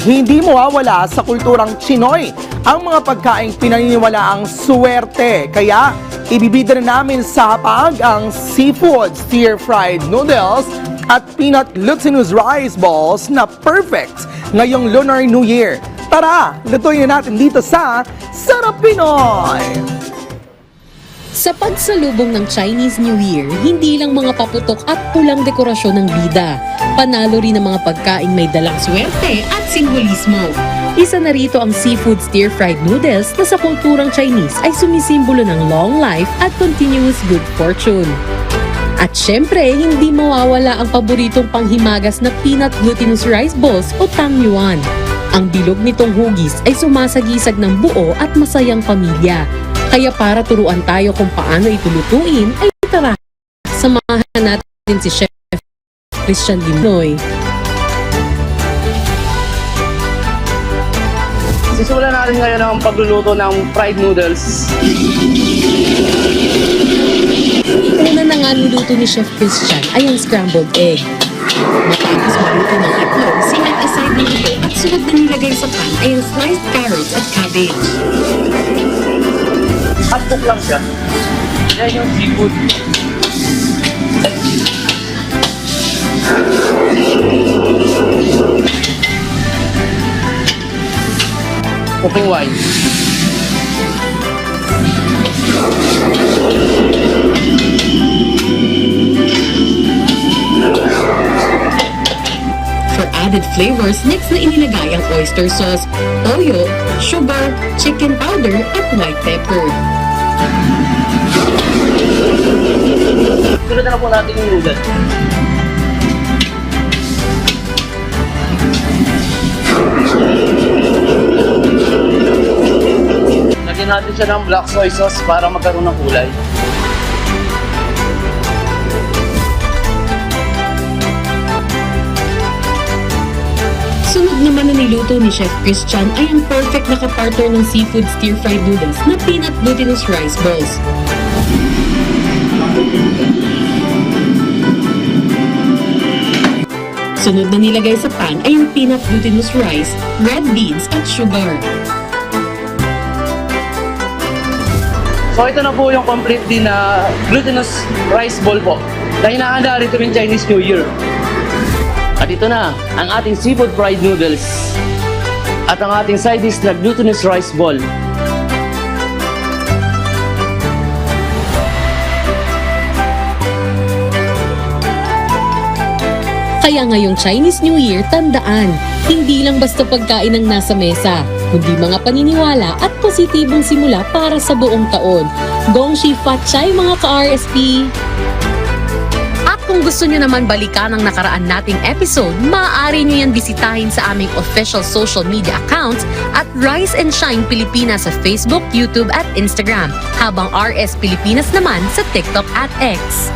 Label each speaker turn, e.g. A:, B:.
A: Hindi mawawala sa kulturang Chinoy ang mga pagkaing pinaniniwalaang swerte. Kaya ibibida na namin sa hapag ang seafood stir-fried noodles at peanut glutinous rice balls na perfect ngayong Lunar New Year. Tara, lutuin na natin dito sa Sarap Pinoy!
B: Sa pagsalubong ng Chinese New Year, hindi lang mga paputok at pulang dekorasyon ng bida. Panalo rin ang mga pagkaing may dalang swerte at simbolismo. Isa na rito ang seafood stir-fried noodles na sa kulturang Chinese ay sumisimbolo ng long life at continuous good fortune. At syempre, hindi mawawala ang paboritong panghimagas na peanut glutinous rice balls o tang yuan. Ang bilog nitong hugis ay sumasagisag ng buo at masayang pamilya. Kaya para turuan tayo kung paano ito lutuin, ay tara, samahan natin si Chef Christian Dinoy.
C: Sisimulan natin ngayon ang pagluluto ng fried noodles.
B: Una na nga niluto ni Chef Christian ay ang scrambled egg. Matapos maluto ng itlog, sinet aside na ito at sunod na nilagay sa pan ay ang sliced carrots at cabbage.
C: Hotdog lang siya. Yan yung seafood. Cooking wine.
B: For added flavors, next na inilagay ang oyster sauce, toyo, sugar, chicken powder at white pepper.
C: Sunod na po natin yung noodles. Lagyan natin siya ng black soy sauce para magkaroon ng kulay.
B: Sunod naman na niluto ni Chef Christian ay ang perfect na kapartner ng seafood stir-fried noodles na peanut glutinous rice balls. Sunod na nilagay sa pan ay ang peanut glutinous rice, red beans at sugar.
C: So ito na po yung complete din na glutinous rice ball po na hinahanda rin tuwing Chinese New Year. At ito na ang ating seafood fried noodles at ang ating side dish na glutinous rice ball.
B: Kaya ngayong Chinese New Year, tandaan, hindi lang basta pagkain ang nasa mesa, kundi mga paniniwala at positibong simula para sa buong taon. Gongxi Fat Chai mga ka-RSP! At kung gusto nyo naman balikan ang nakaraan nating episode, maaari nyo yan bisitahin sa aming official social media accounts at Rise and Shine Pilipinas sa Facebook, YouTube at Instagram, habang RS Pilipinas naman sa TikTok at X.